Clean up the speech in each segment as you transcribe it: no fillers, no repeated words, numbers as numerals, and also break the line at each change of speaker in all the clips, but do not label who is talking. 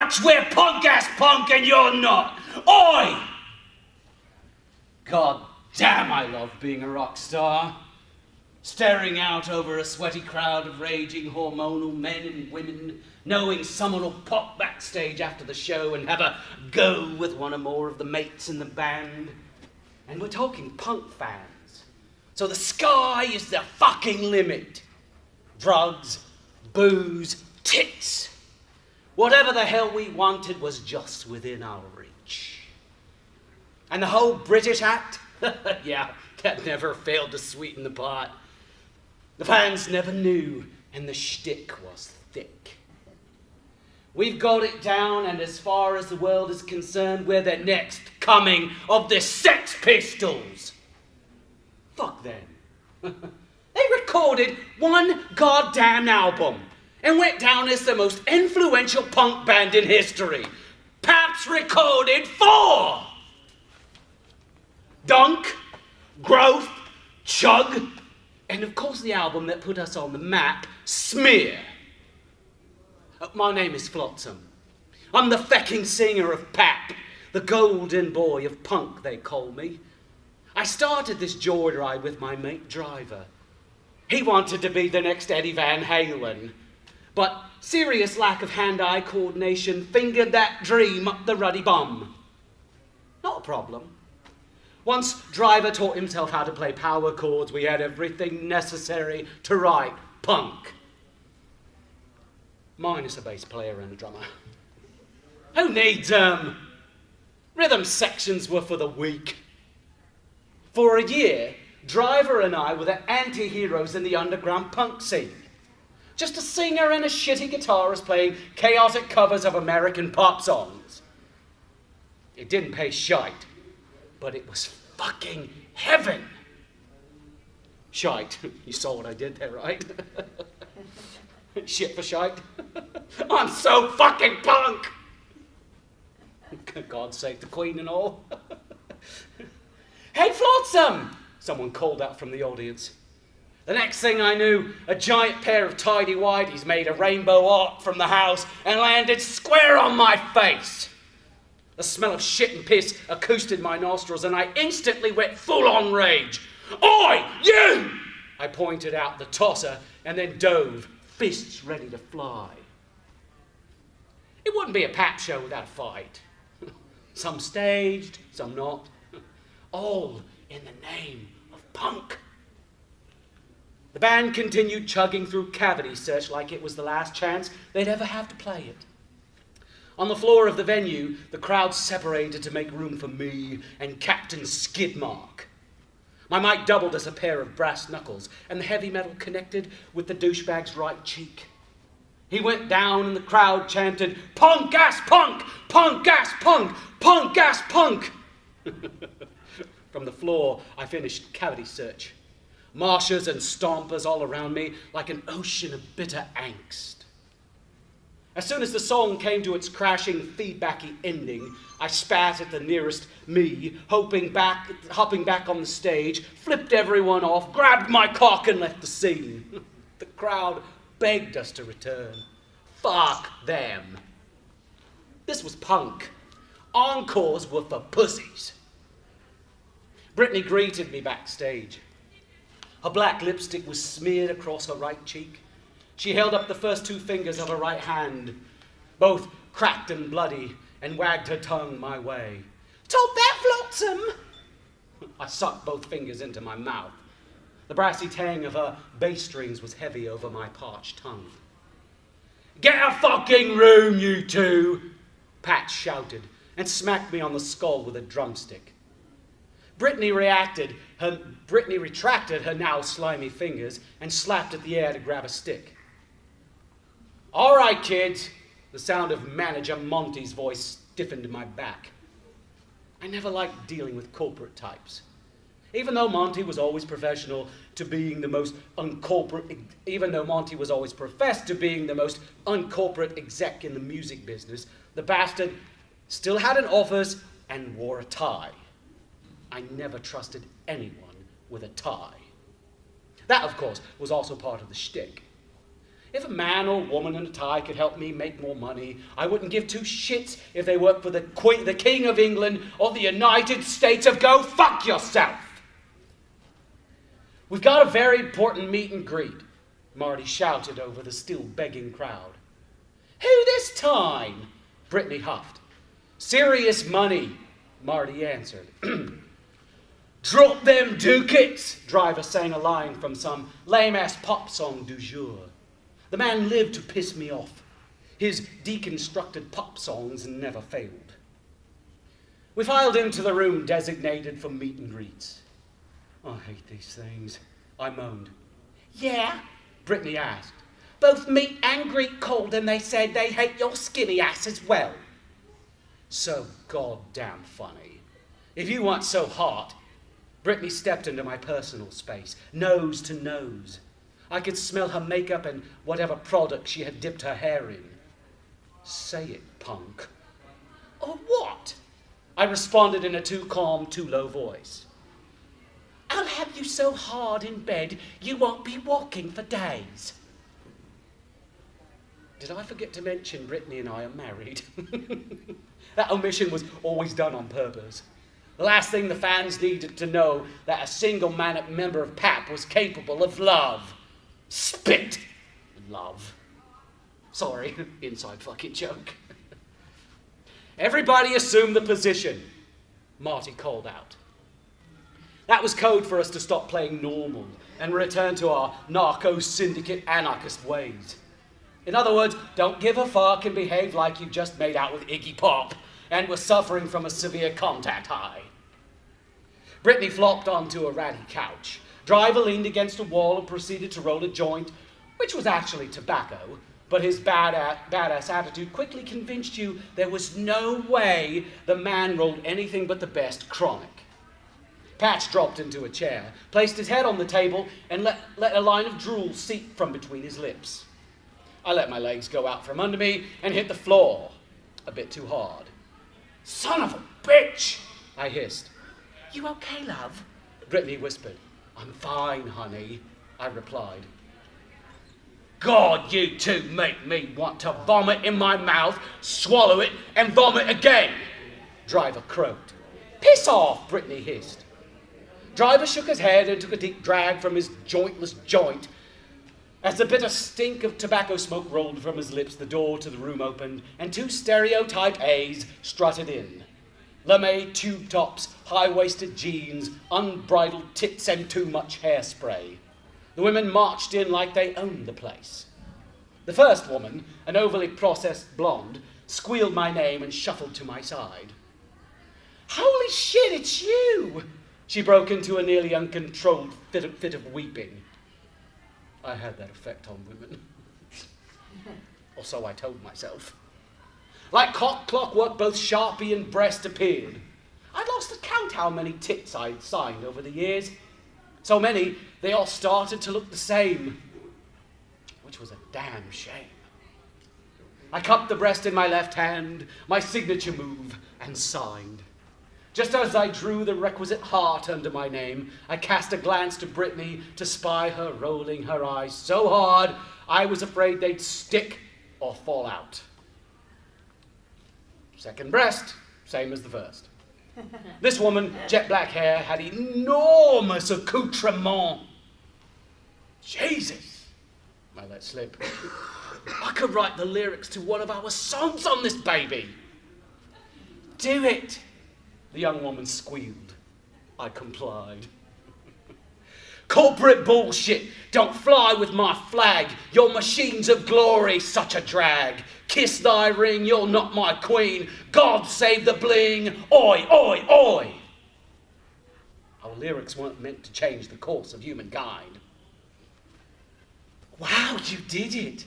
That's where punk-ass punk and you're not. Oi! God damn, I love being a rock star. Staring out over a sweaty crowd of raging hormonal men and women, knowing someone will pop backstage after the show and have a go with one or more of the mates in the band. And we're talking punk fans. So the sky is the fucking limit. Drugs, booze, tits. Whatever the hell we wanted was just within our reach. And the whole British act, yeah, that never failed to sweeten the pot. The fans never knew, and the shtick was thick. We've got it down, and as far as the world is concerned, we're the next coming of the Sex Pistols. Fuck them. They recorded one goddamn album and went down as the most influential punk band in history. Perhaps recorded 4. Dunk, Growth, Chug, and of course the album that put us on the map, Smear. My name is Flotsam. I'm the fecking singer of Pap, the golden boy of punk, they call me. I started this joyride with my mate Driver. He wanted to be the next Eddie Van Halen, but serious lack of hand-eye coordination fingered that dream up the ruddy bum. Not a problem. Once Driver taught himself how to play power chords, we had everything necessary to write punk. Minus a bass player and a drummer. Who needs them? Rhythm sections were for the weak. For a year, Driver and I were the anti-heroes in the underground punk scene. Just a singer and a shitty guitarist playing chaotic covers of American pop songs. It didn't pay shite, but it was fucking heaven. Shite. You saw what I did there, right? Shit for shite. I'm so fucking punk. God save the Queen and all. Hey, Flotsam! Someone called out from the audience. The next thing I knew, a giant pair of tidy-whities made a rainbow arc from the house and landed square on my face. The smell of shit and piss acousted my nostrils, and I instantly went full-on rage. Oi, you! I pointed out the tosser and then dove, fists ready to fly. It wouldn't be a Pap show without a fight. Some staged, some not. All in the name of punk. The band continued chugging through Cavity Search like it was the last chance they'd ever have to play it. On the floor of the venue, the crowd separated to make room for me and Captain Skidmark. My mic doubled as a pair of brass knuckles, and the heavy metal connected with the douchebag's right cheek. He went down, and the crowd chanted, "Punk-ass punk! Punk-ass punk! Punk-ass punk!" From the floor, I finished Cavity Search. Marshers and stompers all around me, like an ocean of bitter angst. As soon as the song came to its crashing, feedbacky ending, I spat at the nearest me, hopping back on the stage, flipped everyone off, grabbed my cock and left the scene. The crowd begged us to return. Fuck them. This was punk. Encores were for pussies. Brittany greeted me backstage. Her black lipstick was smeared across her right cheek. She held up the first 2 fingers of her right hand, both cracked and bloody, and wagged her tongue my way. "Told that, Flotsam!" I sucked both fingers into my mouth. The brassy tang of her bass strings was heavy over my parched tongue. "Get a fucking room, you two!" Pat shouted, and smacked me on the skull with a drumstick. Brittany retracted her now slimy fingers and slapped at the air to grab a stick. "All right, kids." The sound of Manager Monty's voice stiffened my back. I never liked dealing with corporate types. Even though Monty was always professed to being the most uncorporate exec in the music business, the bastard still had an office and wore a tie. I never trusted anyone with a tie. That, of course, was also part of the shtick. If a man or woman in a tie could help me make more money, I wouldn't give two shits if they worked for the Queen, the King of England or the United States of Go Fuck Yourself. We've got a very important meet and greet, Marty shouted over the still begging crowd. Who this time? Brittany huffed. Serious money, Marty answered. Drop them ducats, Driver sang a line from some lame-ass pop song du jour. The man lived to piss me off. His deconstructed pop songs never failed. We filed into the room designated for meet and greets. I hate these things, I moaned. Yeah, Brittany asked. Both meet and greet called and they said they hate your skinny ass as well. So goddamn funny. If you weren't so hot, Brittany stepped into my personal space, nose to nose. I could smell her makeup and whatever product she had dipped her hair in. Say it, punk. Or what? I responded in a too calm, too low voice. I'll have you so hard in bed you won't be walking for days. Did I forget to mention Brittany and I are married? That omission was always done on purpose. The last thing the fans needed to know that a single-man member of PAP was capable of love. Spit! Love. Sorry, inside fucking joke. Everybody assume the position, Marty called out. That was code for us to stop playing normal and return to our narco-syndicate anarchist ways. In other words, don't give a fuck and behave like you just made out with Iggy Pop and were suffering from a severe contact high. Brittany flopped onto a ratty couch. Driver leaned against a wall and proceeded to roll a joint, which was actually tobacco, but his badass attitude quickly convinced you there was no way the man rolled anything but the best chronic. Patch dropped into a chair, placed his head on the table, and let a line of drool seep from between his lips. I let my legs go out from under me and hit the floor, a bit too hard. Son of a bitch, I hissed. You okay, love? Brittany whispered. I'm fine, honey, I replied. God, you two make me want to vomit in my mouth, swallow it, and vomit again, Driver croaked. Piss off, Brittany hissed. Driver shook his head and took a deep drag from his jointless joint. As the bitter stink of tobacco smoke rolled from his lips, the door to the room opened, and two stereotype A's strutted in. Lame tube tops, high-waisted jeans, unbridled tits, and too much hairspray. The women marched in like they owned the place. The first woman, an overly processed blonde, squealed my name and shuffled to my side. Holy shit, it's you! She broke into a nearly uncontrolled fit of weeping. I had that effect on women. Or so I told myself. Like clockwork, both Sharpie and breast appeared. I'd lost count how many tits I'd signed over the years. So many, they all started to look the same, which was a damn shame. I cupped the breast in my left hand, my signature move, and signed. Just as I drew the requisite heart under my name, I cast a glance to Brittany to spy her rolling her eyes so hard I was afraid they'd stick or fall out. Second breast, same as the first. This woman, jet black hair, had enormous accoutrement. Jesus, I let slip. I could write the lyrics to one of our songs on this baby. Do it, the young woman squealed. I complied. Corporate bullshit, don't fly with my flag. Your machines of glory, such a drag. Kiss thy ring, you're not my queen. God save the bling, oi, oi, oi. Our lyrics weren't meant to change the course of humankind. Wow, you did it,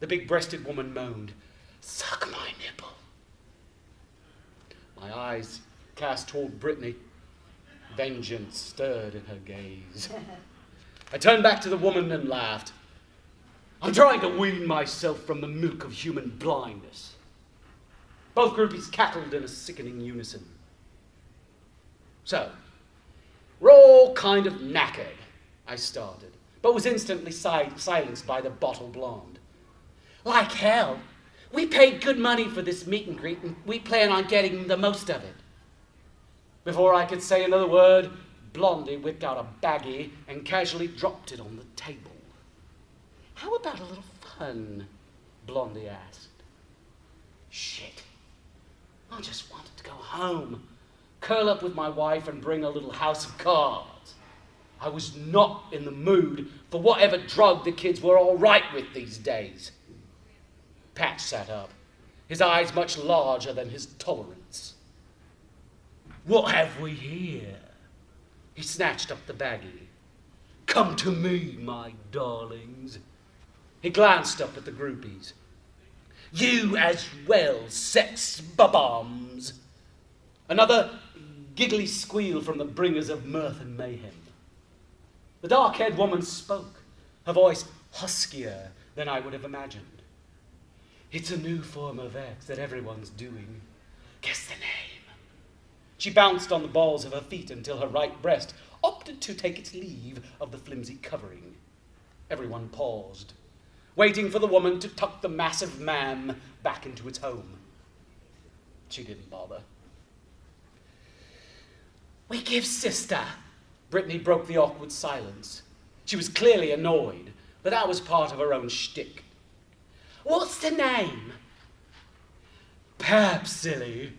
the big-breasted woman moaned. Suck my nipple. My eyes cast toward Brittany. Vengeance stirred in her gaze. I turned back to the woman and laughed. I'm trying to wean myself from the milk of human blindness. Both groupies cackled in a sickening unison. So, we're all kind of knackered, I started, but was instantly silenced by the bottle blonde. Like hell. We paid good money for this meet and greet, and we plan on getting the most of it. Before I could say another word, Blondie whipped out a baggie and casually dropped it on the table. How about a little fun? Blondie asked. Shit. I just wanted to go home, curl up with my wife and bring a little house of cards. I was not in the mood for whatever drug the kids were all right with these days. Pat sat up, his eyes much larger than his tolerance. What have we here? He snatched up the baggie. Come to me, my darlings. He glanced up at the groupies. You as well, sex bombs. Another giggly squeal from the bringers of mirth and mayhem. The dark-haired woman spoke, her voice huskier than I would have imagined. It's a new form of X that everyone's doing. Guess the name. She bounced on the balls of her feet until her right breast opted to take its leave of the flimsy covering. Everyone paused, waiting for the woman to tuck the massive man back into its home. She didn't bother. We give sister. Brittany broke the awkward silence. She was clearly annoyed, but that was part of her own shtick. What's the name? Pap, silly.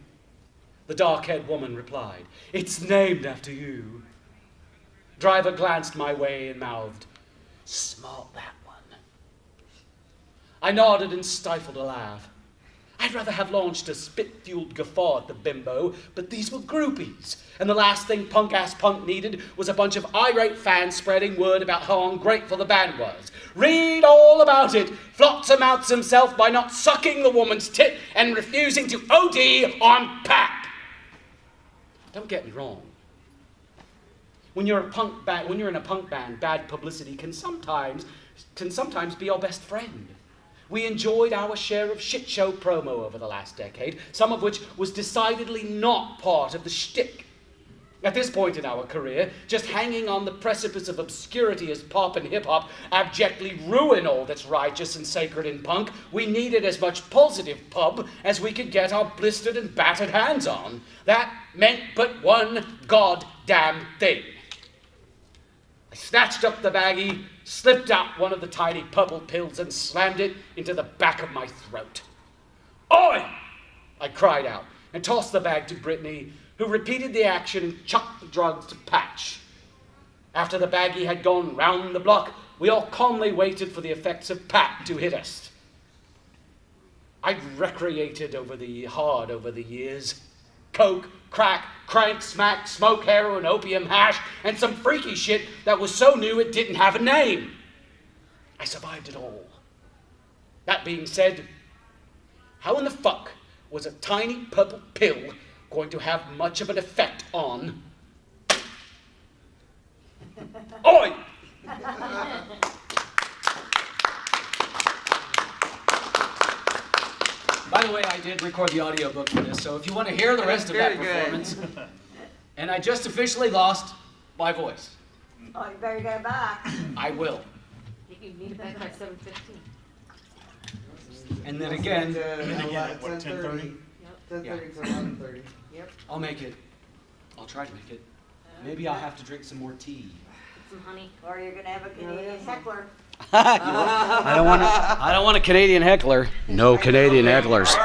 The dark-haired woman replied. It's named after you. Driver glanced my way and mouthed, smart that one. I nodded and stifled a laugh. I'd rather have launched a spit-fueled guffaw at the bimbo, but these were groupies, and the last thing punk-ass punk needed was a bunch of irate fans spreading word about how ungrateful the band was. Read all about it. Flotsam outs himself by not sucking the woman's tit and refusing to OD on Pap. Don't get me wrong. When you're in a punk band, bad publicity can sometimes be your best friend. We enjoyed our share of shit show promo over the last decade, some of which was decidedly not part of the shtick. At this point in our career, just hanging on the precipice of obscurity as pop and hip-hop abjectly ruin all that's righteous and sacred in punk, we needed as much positive pub as we could get our blistered and battered hands on. That meant but one goddamn thing. I snatched up the baggie, slipped out one of the tiny purple pills and slammed it into the back of my throat. Oi! I cried out and tossed the bag to Brittany, who repeated the action and chucked the drugs to Patch. After the baggie had gone round the block, we all calmly waited for the effects of Pat to hit us. I'd recreated hard over the years. Coke, crack, crank, smack, smoke, heroin, opium, hash, and some freaky shit that was so new it didn't have a name. I survived it all. That being said, how in the fuck was a tiny purple pill going to have much of an effect on... Oi! By the way, I did record the audiobook for this, so if you want to hear the rest of that performance, and I just officially lost my voice.
Oh, you better get it back.
I will.
You need it back by 7:15.
And then again,
10:30. 10:30 to 11:30.
Yep.
I'll make it. I'll try to make it. Maybe I'll have to drink some more tea.
Get some honey.
Or you're gonna have a Canadian heckler.
I don't want a Canadian heckler. No Canadian hecklers.